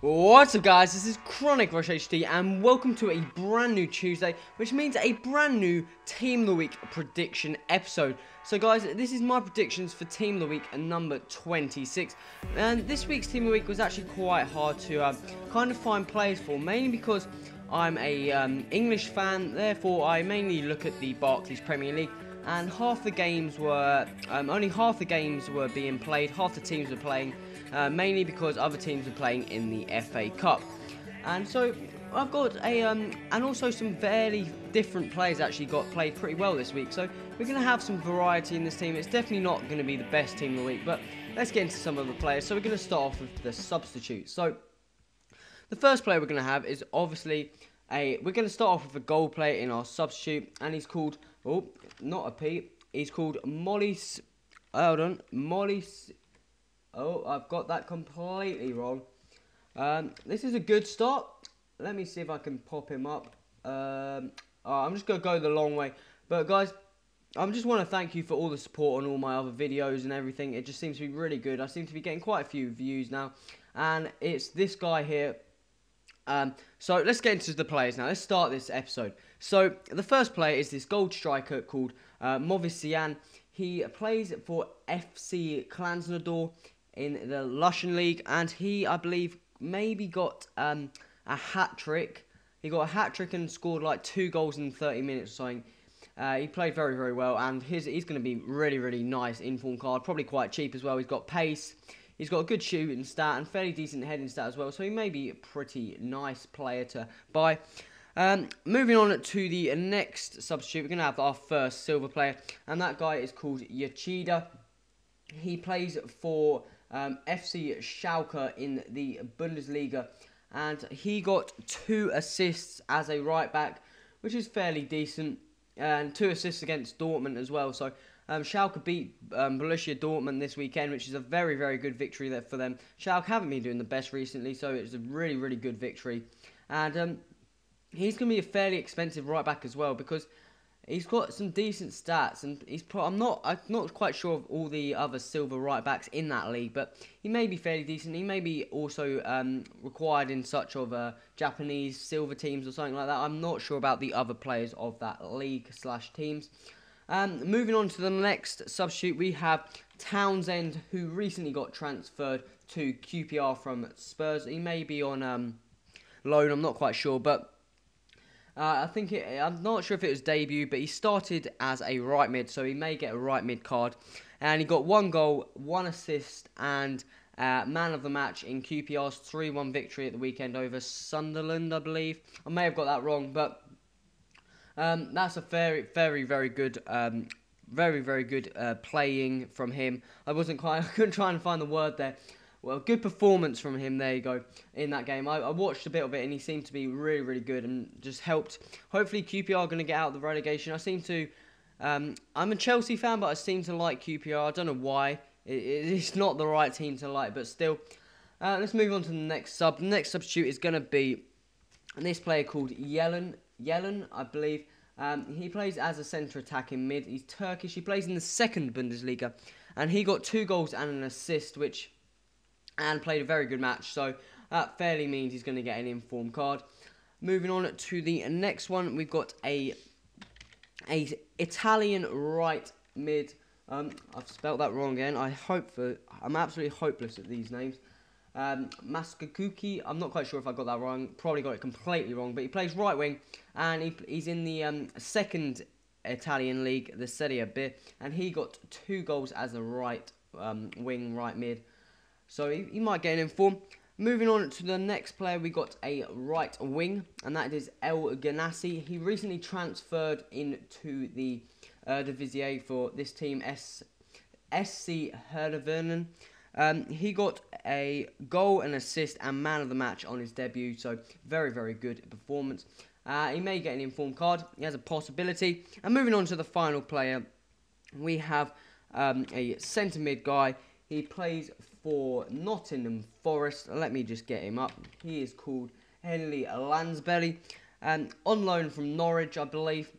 What's up guys, this is Chronic Rush HD and welcome to a brand new Tuesday, which means a brand new Team of the Week prediction episode. So guys, this is my predictions for Team of the Week number 26, and this week's Team of the Week was actually quite hard to kind of find players for, mainly because I'm a English fan, therefore I mainly look at the Barclays Premier League, and only half the games were being played, half the teams were playing, mainly because other teams are playing in the FA Cup. And so I've got and also some fairly different players actually got played pretty well this week. So we're going to have some variety in this team. It's definitely not going to be the best team of the week, but let's get into some of the players. So we're going to start off with the substitutes. So the first player we're going to have is obviously we're going to start off with a goal player in our substitute, and he's called, not a P, he's called Mollis, oh, I've got that completely wrong. This is a good start. Let me see if I can pop him up. I'm just going to go the long way. But guys, I just want to thank you for all the support on all my other videos and everything. It just seems to be really good. I seem to be getting quite a few views now. And it's this guy here. So let's get into the players now. Let's start this episode. So the first player is this gold striker called Movisian. He plays for FC Krasnodar in the Russian league, and he, I believe, maybe got a hat-trick. He got a hat-trick and scored like 2 goals in 30 minutes or something. He played very, very well, and he's going to be really, really nice in-form card. Probably quite cheap as well. He's got pace. He's got a good shooting stat and fairly decent heading stat as well, so he may be a pretty nice player to buy. Moving on to the next substitute, we're going to have our first silver player, and that guy is called Yoshida. He plays for FC Schalke in the Bundesliga, and he got 2 assists as a right back, which is fairly decent, and 2 assists against Dortmund as well. So Schalke beat Borussia Dortmund this weekend, which is a very, very good victory there for them. Schalke haven't been doing the best recently, so it's a really, really good victory. And he's going to be a fairly expensive right back as well, because he's got some decent stats, and I'm not quite sure of all the other silver right backs in that league, but he may be fairly decent. He may be also required in such of Japanese silver teams or something like that. I'm not sure about the other players of that league / teams. Moving on to the next substitute, we have Townsend, who recently got transferred to QPR from Spurs. He may be on loan, I'm not quite sure, but I'm not sure if it was debut, but he started as a right mid, so he may get a right mid card. And he got 1 goal, 1 assist, and man of the match in QPR's 3-1 victory at the weekend over Sunderland, I believe. I may have got that wrong, but that's a very, very, very good, very good playing from him. I couldn't try and find the word there. Well, good performance from him, there you go, in that game. I watched a bit of it, and he seemed to be really, really good, and just helped. Hopefully, QPR are going to get out of the relegation. I'm a Chelsea fan, but I seem to like QPR. I don't know why. It's not the right team to like, but still. Let's move on to the next sub. The next substitute is going to be this player called Yelen, I believe. He plays as a centre attacking mid. He's Turkish. He plays in the 2nd Bundesliga, and he got 2 goals and an assist, and played a very good match, so that fairly means he's going to get an informed card. Moving on to the next one, we've got a Italian right mid. I've spelt that wrong again. I'm absolutely hopeless at these names. Mascacucci, I'm not quite sure if I got that wrong. Probably got it completely wrong, but he plays right wing, and he's in the 2nd Italian league, the Serie B, and he got 2 goals as a right wing, right mid. So he might get an inform. Moving on to the next player, we got a right wing, and that is El Ganassi. He recently transferred into the Eredivisie for this team, SC Heerenveen. He got a goal, an assist, and man of the match on his debut, so very, very good performance. He may get an informed card. He has a possibility. And moving on to the final player, we have a centre mid guy. He plays for Nottingham Forest. Let me just get him up. He is called Henley Lansbury. On loan from Norwich, I believe.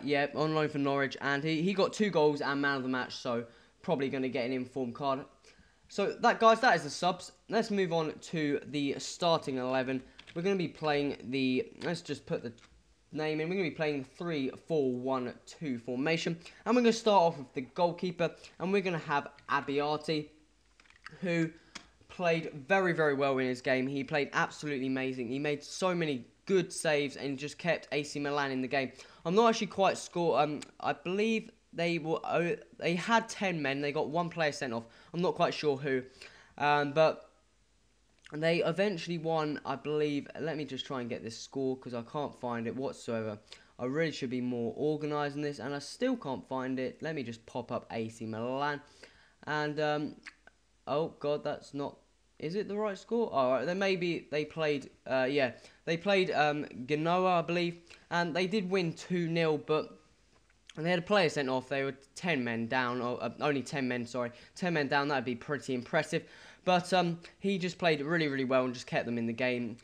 Yeah, on loan from Norwich. And he got 2 goals and man of the match, so probably going to get an informed card. So that, guys, that is the subs. Let's move on to the starting 11. We're going to be playing the, let's just put the name in. We're going to be playing the 3-4-1-2 formation. And we're going to start off with the goalkeeper. And we're going to have Abiati, who played very, very well in his game. He played absolutely amazing. He made so many good saves and just kept AC Milan in the game. I'm not actually quite sure. I believe they had 10 men. They got one player sent off. I'm not quite sure who. But they eventually won, I believe. Let me just try and get this score because I can't find it whatsoever. I really should be more organised in this, and I still can't find it. Let me just pop up AC Milan. And, oh, God, that's not... Is it the right score? All right, then maybe they played... yeah, they played Genoa, I believe. And they did win 2-0, but... And they had a player sent off. They were 10 men down, or only 10 men, sorry. 10 men down, that would be pretty impressive. But he just played really, really well and just kept them in the game.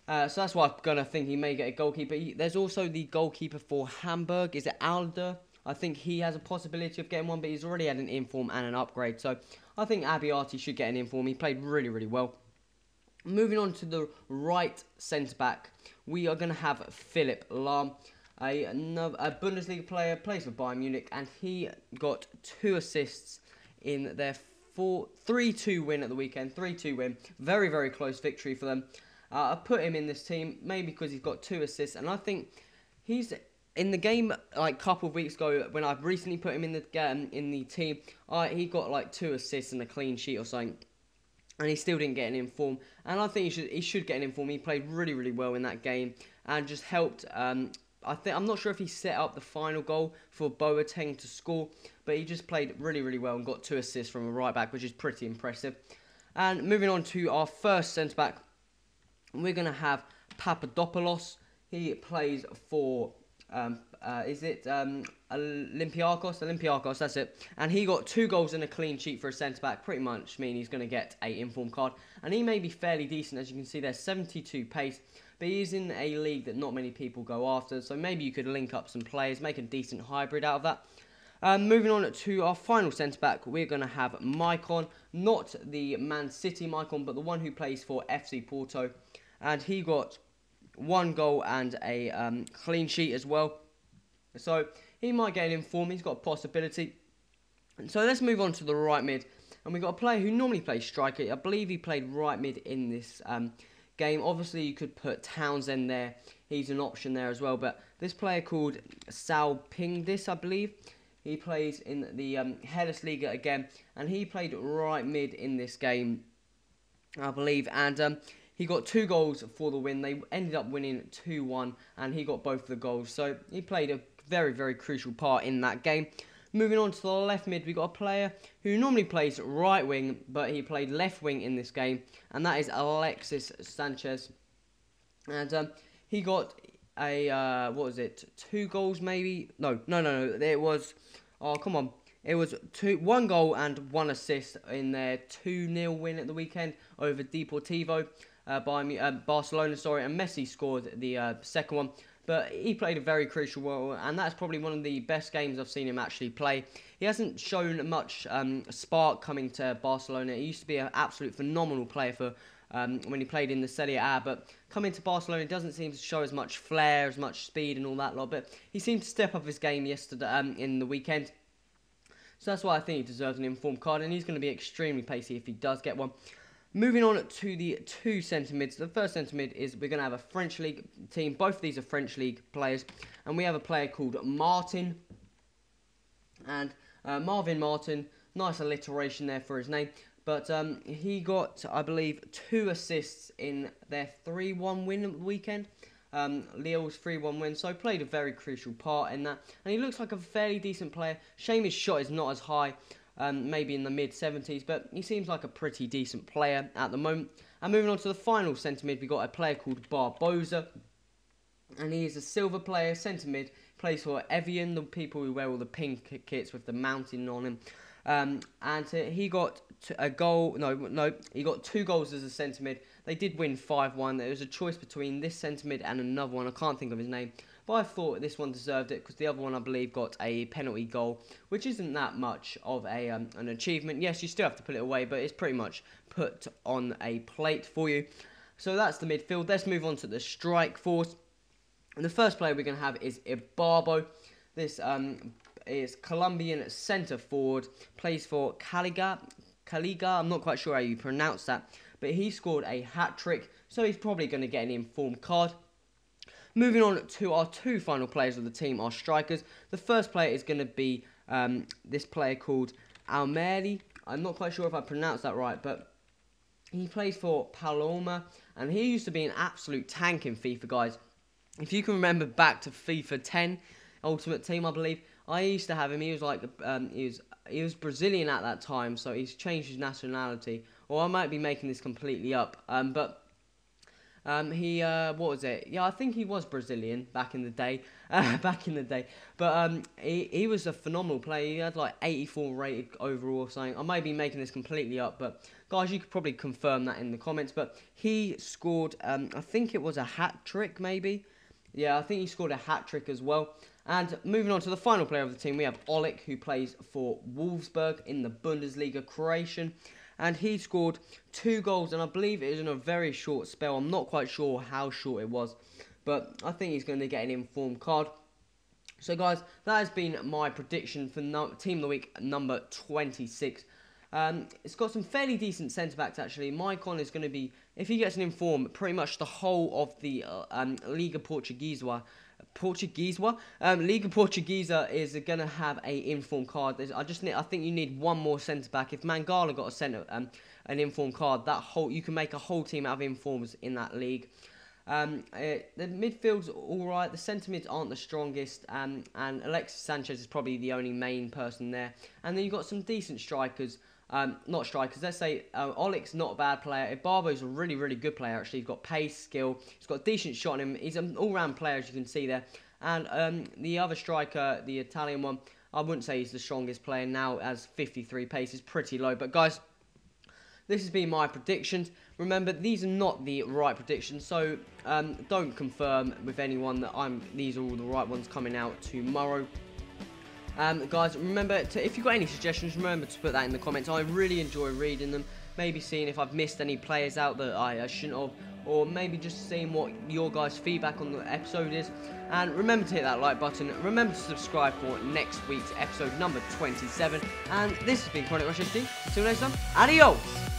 So that's why I'm going to think he may get a goalkeeper. There's also the goalkeeper for Hamburg. Is it Alder? I think he has a possibility of getting one, but he's already had an inform and an upgrade. So I think Abiati should get an inform. He played really, really well. Moving on to the right centre-back, we are going to have Philipp Lahm. A Bundesliga player, plays for Bayern Munich, and he got 2 assists in their 3-2 win at the weekend. 3-2 win. Very, very close victory for them. I put him in this team, maybe because he's got 2 assists, and I think he's... In the game, like a couple of weeks ago, when I've recently put him in the team, he got like 2 assists and a clean sheet or something, and he still didn't get an inform. And I think he should get an inform. He played really, really well in that game and just helped. I'm not sure if he set up the final goal for Boateng to score, but he just played really, really well and got 2 assists from a right back, which is pretty impressive. And moving on to our first centre back, we're going to have Papadopoulos. He plays for. Is it Olympiacos? Olympiacos, that's it. And he got 2 goals and a clean sheet for a centre-back. Pretty much mean he's going to get a inform card. And he may be fairly decent, as you can see there's 72 pace. But he's in a league that not many people go after. So maybe you could link up some players, make a decent hybrid out of that. Moving on to our final centre-back, we're going to have Maicon. Not the Man City Maicon, but the one who plays for FC Porto. And he got 1 goal and a clean sheet as well. So he might get an inform. He's got a possibility. And so let's move on to the right mid. And we've got a player who normally plays striker. I believe he played right mid in this game. Obviously, you could put Townsend there. He's an option there as well. But this player called Salpingdis, I believe. He plays in the Liga again. And he played right mid in this game, I believe. And he got 2 goals for the win. They ended up winning 2-1, and he got both the goals. So he played a very, very crucial part in that game. Moving on to the left mid, we got a player who normally plays right wing, but he played left wing in this game, and that is Alexis Sanchez. And he got a, 2 goals maybe? No. It was, oh, come on. It was 1 goal and 1 assist in their 2-0 win at the weekend over Deportivo. By Barcelona, and Messi scored the second one, but he played a very crucial role, and that's probably one of the best games I've seen him actually play. He hasn't shown much spark coming to Barcelona. He used to be an absolute phenomenal player for when he played in the Serie A, but coming to Barcelona, he doesn't seem to show as much flair, as much speed and all that lot, but he seemed to step up his game yesterday in the weekend. So that's why I think he deserves an informed card, and he's going to be extremely pacey if he does get one. Moving on to the 2 centre mids. The first centre mid is we're going to have a French League team. Both of these are French League players. And we have a player called Martin. And Marvin Martin, nice alliteration there for his name. But he got, I believe, 2 assists in their 3-1 win at the weekend. Lille's 3-1 win, so played a very crucial part in that. And he looks like a fairly decent player. Shame his shot is not as high. Maybe in the mid-70s, but he seems like a pretty decent player at the moment. And moving on to the final centre mid, we got a player called Barbosa, and he is a silver player, centre mid, plays for Evian, the people who wear all the pink kits with the mountain on him. And he got a goal, he got 2 goals as a centre mid. They did win 5-1. There was a choice between this centre mid and another one. I can't think of his name. but I thought this one deserved it because the other one, I believe, got a penalty goal, which isn't that much of a an achievement. Yes, you still have to put it away, but it's pretty much put on a plate for you. So that's the midfield. Let's move on to the strike force. And the first player we're going to have is Ibarbo. This is Colombian centre forward, plays for Caliga. I'm not quite sure how you pronounce that, but he scored a hat-trick, so he's probably going to get an informed card. Moving on to our two final players of the team, our strikers. The first player is going to be this player called Almeri. I'm not quite sure if I pronounced that right, but he plays for Paloma, and he used to be an absolute tank in FIFA, guys. If you can remember back to FIFA 10 Ultimate Team, I believe, I used to have him. He was like he was Brazilian at that time, so he's changed his nationality. Or I might be making this completely up. But what was it? Yeah, I think he was Brazilian back in the day. But he was a phenomenal player. He had like 84 rated overall or something. I might be making this completely up, but guys, you could probably confirm that in the comments. But he scored, I think it was a hat-trick maybe. Yeah, I think he scored a hat-trick as well. And moving on to the final player of the team, we have Olik, who plays for Wolfsburg in the Bundesliga Croatian. And he scored 2 goals, and I believe it was in a very short spell. I'm not quite sure how short it was, but I think he's going to get an informed card. So, guys, that has been my prediction for Team of the Week number 26. It's got some fairly decent centre-backs, actually. Maicon is going to be, if he gets an inform, pretty much the whole of the Liga Portuguesa. Liga Portuguesa is going to have a inform card. I think you need one more centre back. If Mangala got an inform card, you can make a whole team out of informs in that league. The midfield's all right. The centre mids aren't the strongest, and Alexis Sanchez is probably the only main person there. And then you've got some decent strikers. Not strikers, let's say Olik's not a bad player. Ibarbo's a really, really good player, actually. He's got pace, skill, he's got a decent shot in him. He's an all-round player, as you can see there. And the other striker, the Italian one, I wouldn't say he's the strongest player now, as 53 pace is pretty low. But guys, this has been my predictions. Remember, these are not the right predictions, so don't confirm with anyone that these are all the right ones coming out tomorrow. Guys, remember, if you've got any suggestions, remember to put that in the comments. I really enjoy reading them, maybe seeing if I've missed any players out that I shouldn't have, or maybe just seeing what your guys' feedback on the episode is. And remember to hit that like button, remember to subscribe for next week's episode number 27, and this has been Chronic Rush SD. Until next time, adios!